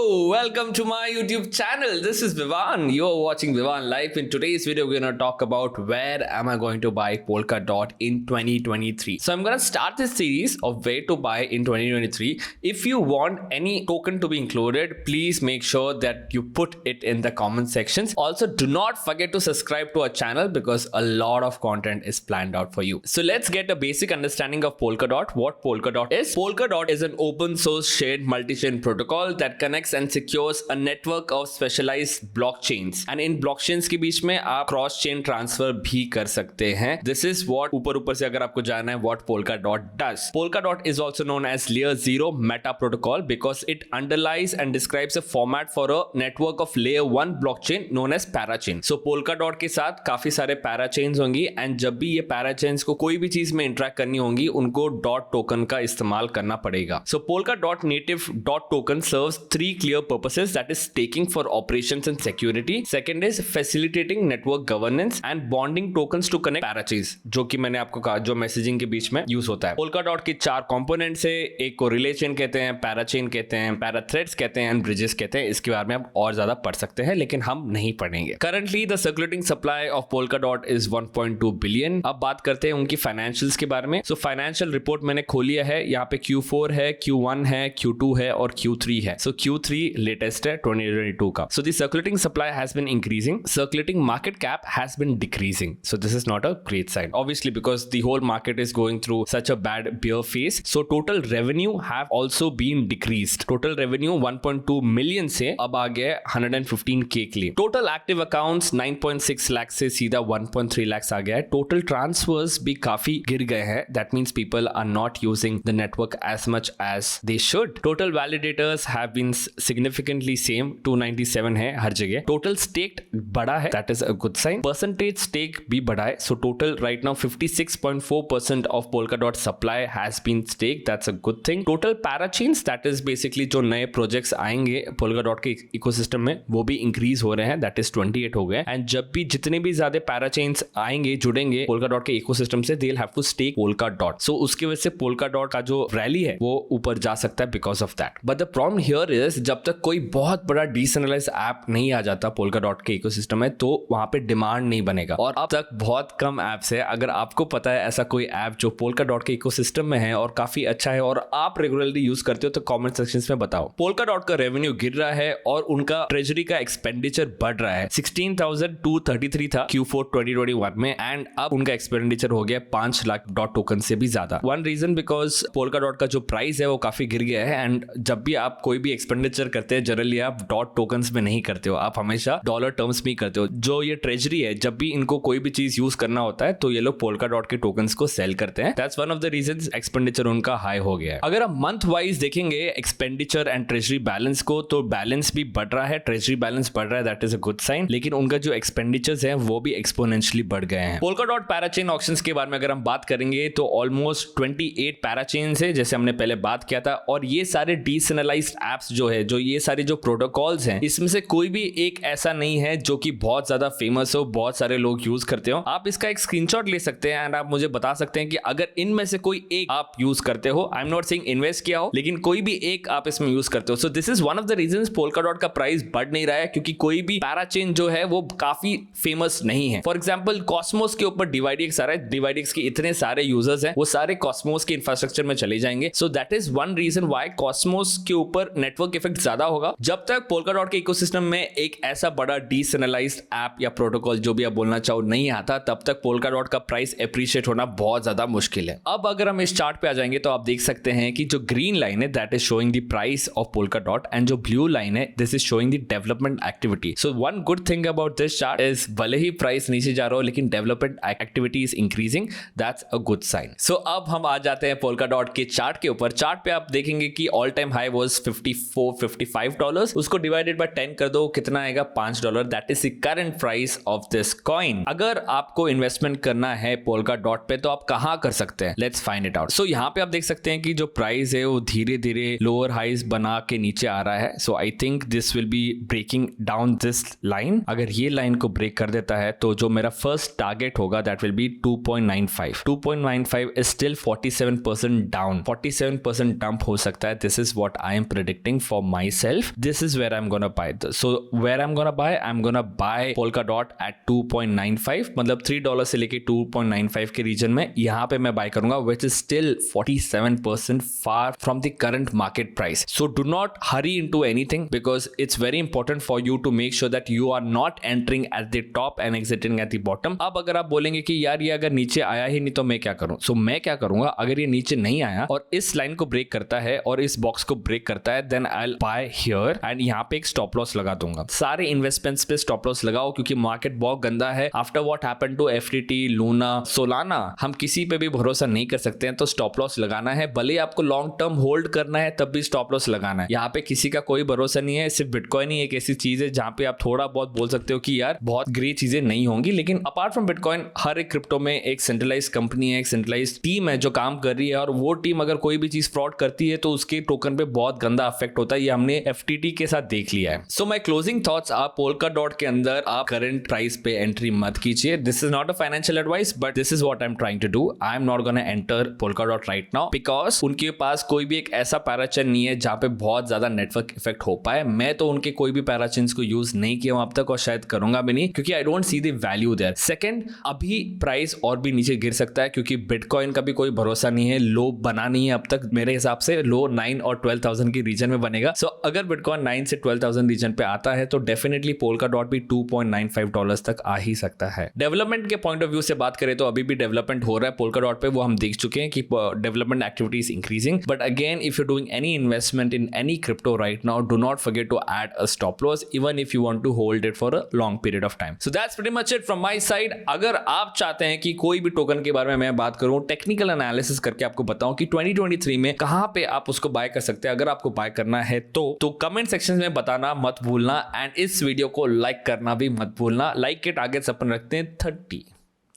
welcome to my YouTube channel. This is Vivan. You're watching Vivan Live. In today's video, we're going to talk about where am I going to buy Polkadot in 2023. So I'm going to start this series of where to buy in 2023. If you want any token to be included, please make sure that you put it in the comment sections. Also, do not forget to subscribe to our channel because a lot of content is planned out for you. So let's get a basic understanding of Polkadot. What Polkadot is? Polkadot is an open source shared multi-chain protocol that connects and secures a network of specialized blockchains. And in blockchains के बीच में आप cross chain transfer भी कर सकते हैं. This is what ऊपर से अगर आपको जानना है what Polkadot does. Polkadot is also known as Layer 0 Meta Protocol because it underlies and describes a format for a network of Layer 1 blockchain known as parachain. So Polkadot के साथ काफी सारे parachains होंगी and जब भी ये parachains को कोई भी चीज में इंटरेक्ट करनी होंगी उनको डॉट टोकन का इस्तेमाल करना पड़ेगा. So Polkadot native dot token serves three clear purposes, that is staking for operations and security. Second is facilitating network governance and bonding tokens to connect parachains, जो कि मैंने आपको कहा जो मैसेजिंग के बीच में यूज होता है. Polkadot के चार कंपोनेंट्स है. एक को रिले चेन कहते हैं, पैराचेन कहते हैं, पैराथ्रेड्स कहते हैं एंड ब्रिजेस कहते हैं. इसके बारे में आप और ज्यादा पढ़ सकते हैं लेकिन हम नहीं पढ़ेंगे. Currently the circulating supply of Polkadot is 1.2 billion. अब बात करते हैं उनकी फाइनेंशियल्स के बारे में. सो फाइनेंशियल रिपोर्ट मैंने खोली है. यहाँ पे Q4 है, Q1 है, Q2 है और Q3 है. सो Q3 लेटेस्ट है 2022 का. So the circulating supply has been increasing. Circulating market cap has been decreasing. So this is not a great sign. Obviously because the whole market is going through such a bad bear phase. So total revenue have also been decreased. Total revenue 1.2 million से अब आ गया 115k के लिए. Total active accounts 9.6 lakh से सीधा 1.3 लाख आ गया है. Total transfers भी काफी गिर गए हैं. That means people are not using the network as much as they should. Total validators have been significantly same 297 है हर जगह. Total staked बढ़ा है, that is a good sign. Percentage stake भी बढ़ा है. So total right now 56.4% of Polkadot supply has been staked. That's a good thing. Total parachains, that is basically जो नए projects आएंगे Polkadot के ecosystem में वो भी increase हो रहे हैं. That is 28 हो गए. And जब भी जितने भी ज्यादा parachains आएंगे जुड़ेंगे Polkadot के ecosystem से they'll have to stake Polkadot. So उसके वजह से Polkadot का जो rally है वो ऊपर जा सकता है because of that. But the problem here is जब तक कोई बहुत बड़ा डिसेंट्रलाइज्ड ऐप नहीं आ जाता Polkadot के इकोसिस्टम में तो वहां पे डिमांड नहीं बनेगा. और अब तक बहुत कम ऐप्स है. अगर आपको पता है ऐसा कोई ऐप जो Polkadot के इकोसिस्टम में है और काफी अच्छा है और आप रेगुलरली यूज करते हो तो कमेंट सेक्शंस में बताओ. Polkadot का रेवेन्यू गिर रहा है और उनका ट्रेजरी का एक्सपेंडिचर बढ़ रहा है. 16,233 था Q4 2021 में एंड अब उनका एक्सपेंडिचर हो गया 5 लाख डॉट टोकन से भी ज्यादा. वन रीजन बिकॉज Polkadot का जो प्राइस है वो काफी गिर गया है एंड जब भी आप कोई भी एक्सपेंडिचर करते हैं जनरली आप डॉट टोकन्स में नहीं करते हो, आप हमेशा डॉलर टर्म्स में करते हो. जो ये ट्रेजरी है जब भी इनको कोई भी चीज यूज करना होता है तो ये लोग Polkadot के टोकन्स को सेल करते हैं. That's one of the reasons expenditure उनका हाई हो गया है. अगर आप मंथ वाइज देखेंगे एक्सपेंडिचर एंड ट्रेजरी बैलेंस को तो बैलेंस भी बढ़ रहा है, ट्रेजरी बैलेंस बढ़ रहा है. That is a good sign. लेकिन उनका जो एक्सपेंडिचर्स है वो भी एक्सपोनेंशियली बढ़ गए हैं. Polkadot पैराचेन ऑक्शंस के बारे में अगर हम बात करेंगे तो ऑलमोस्ट 28 पैराचेन्स है जैसे हमने पहले बात किया था. और ये सारे डिसेंट्रलाइज्ड एप्स जो है जो ये सारे जो प्रोटोकॉल्स हैं इसमें से कोई भी एक ऐसा नहीं है जो कि बहुत ज्यादा फेमस हो, बहुत सारे लोग यूज करते हो. आप इसका एक स्क्रीनशॉट ले सकते हैं एंड आप मुझे बता सकते हैं कि अगर इनमें से कोई एक आप यूज करते हो. आई एम नॉट सेइंग इन्वेस्ट किया हो लेकिन कोई भी एक आप इसमें यूज करते हो. So this is one of the reasons Polkadot का प्राइस बढ़ नहीं रहा है क्योंकि कोई भी पैराचेन जो है वो काफी फेमस नहीं है. फॉर एग्जाम्पल Cosmos के ऊपर DYDX आ रहा है. DYDX के इतने सारे यूजर्स हैं वो सारे Cosmos के इंफ्रास्ट्रक्चर में चले जाएंगे. So that is one reason why Cosmos के ऊपर नेटवर्क इफेक्ट ज्यादा होगा. जब तक Polkadot के इकोसिस्टम में एक ऐसा बड़ा डिसेंट्रलाइज्ड ऐप या प्रोटोकॉल जो भी आप बोलना चाहो नहीं आता तब तक Polkadot का प्राइस एप्रिशिएट होना बहुत ज्यादा मुश्किल है. अब अगर हम इस चार्ट पे आ जाएंगे तो आप देख सकते हैं कि जो ग्रीन लाइन है that is showing the price of Polkadot and जो ब्लू लाइन है this is showing the development activity. So one good thing about this chart is भले ही प्राइस नीचे जा रहा हो लेकिन development activity is increasing. That's a good sign. So अब हम आ जाते हैं Polkadot के चार्ट के ऊपर. चार्ट पे आप देखेंगे कि ऑल टाइम हाई वाज $55. उसको डिवाइडेड बाय 10 कर दो कितना आएगा $5. That is the current price of this coin. अगर आपको इन्वेस्टमेंट करना है Polkadot पे तो आप कहां कर सकते हैं? Let's find it out. So यहाँ पे आप देख सकते हैं कि जो प्राइस है वो धीरे धीरे लोअर हाइज बना के नीचे आ रहा है. So I think this will be breaking down this line. अगर ये लाइन को ब्रेक कर देता है तो जो मेरा फर्स्ट टारगेट होगा that will be 2.95. 2.95 is still 47% down. 47% dump हो सकता है. This is what I M predicting for myself, this is where I'm gonna buy this. So where I'm gonna buy Polkadot at 2.95, मतलब $3 से लेके 2.95 के reason में यहाँ पे मैं बाय करूंगा, which is still 47% far from the current market price. So do not hurry into anything because it's very important for you to make sure that you are not entering at the top and exiting at the bottom. अब अगर आप बोलेंगे कि यार ये अगर नीचे आया ही नहीं तो मैं क्या करूं, so मैं क्या करूंगा, अगर ये नीचे नहीं आया और इस लाइन को ब्रेक करता है और इस बॉक्स को ब्रेक करता है, then I will buy here and यहाँ पे एक स्टॉप लॉस लगा दूंगा. सारे इन्वेस्टमेंट्स पे स्टॉप लॉस लगाओ क्योंकि मार्केट बहुत गंदा है. After what happened to FTT, Luna, Solana, हम किसी पे भी भरोसा नहीं कर सकते हैं, तो स्टॉप लॉस लगाना है. भले आपको लॉन्ग टर्म होल्ड करना है तब भी स्टॉप लॉस लगाना है. यहाँ पे किसी का कोई भरोसा नहीं है. सिर्फ बिटकॉइन ही एक ऐसी चीज है जहां पे आप थोड़ा बहुत बोल सकते हो कि यार बहुत ग्रे चीजें नहीं होंगी, लेकिन अपार्ट फ्रॉम बिटकॉइन हर एक क्रिप्टो में एक सेंट्रलाइज कंपनी है, एक सेंट्रलाइज टीम है जो काम कर रही है, और वो टीम अगर कोई भी चीज फ्रॉड करती है तो उसके टोकन पे बहुत गंदा इफेक्ट होता है. ये हमने FTT के साथ देख लिया है. सो माय क्लोजिंग थॉट्स, आप पोल्काडॉट के अंदर आप करंट प्राइस पे एंट्री मत कीजिए. This is not a financial advice but this is what I am trying to do. I am not gonna enter Polkadot right now because उनके पास कोई भी एक ऐसा पैराचेन नहीं है जहां पे बहुत ज्यादा नेटवर्क इफेक्ट हो पाए. मैं तो उनके कोई भी पैराचेन्स को यूज नहीं किया हूं अब तक और शायद करूंगा भी नहीं क्योंकि I don't see the value there. Second, अभी प्राइस और भी नीचे गिर सकता है क्योंकि बिटकॉइन का भी कोई भरोसा नहीं है. लो बना नहीं है अब तक, मेरे हिसाब से लो 9 और 12,000 की रीजन में बनेगा. सो अगर बिटकॉइन 9 से 12,000 रीजन पे आता है तो डेफिनेटली पोल्काडॉट भी $2.95 तक आ ही सकता है. डेवलपमेंट के पॉइंट ऑफ व्यू से बात करें तो अभी भी डेवलपमेंट हो रहा है पोल्काडॉट पे, वो हम देख चुके हैं कि development activity is increasing. But again if you doing any investment in any crypto right now, do not forget to add a stop loss even if you want to hold it for a long period of time. So that's pretty much it from my side. अगर आप चाहते हैं कि कोई भी token के बारे में मैं बात करूं, टेक्निकल एनालिसिस करके आपको बताऊं कि 2023 में कहां पे आप उसको बाय कर सकते हैं, अगर आपको बाय करना है तो कमेंट सेक्शन में बताना मत भूलना. एंड इस वीडियो को लाइक करना भी मत भूलना. लाइक के टारगेट्स अपन रखते हैं 30,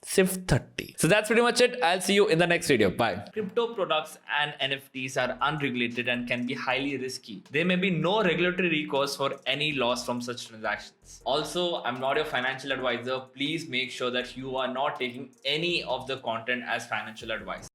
सिर्फ 30. So that's pretty much it. I'll see you in the next video. Bye. Crypto products and NFTs are unregulated and can be highly risky. There may be no regulatory recourse for any loss from such transactions. Also, I'm not your financial advisor. Please make sure that you are not taking any of the content as financial advice.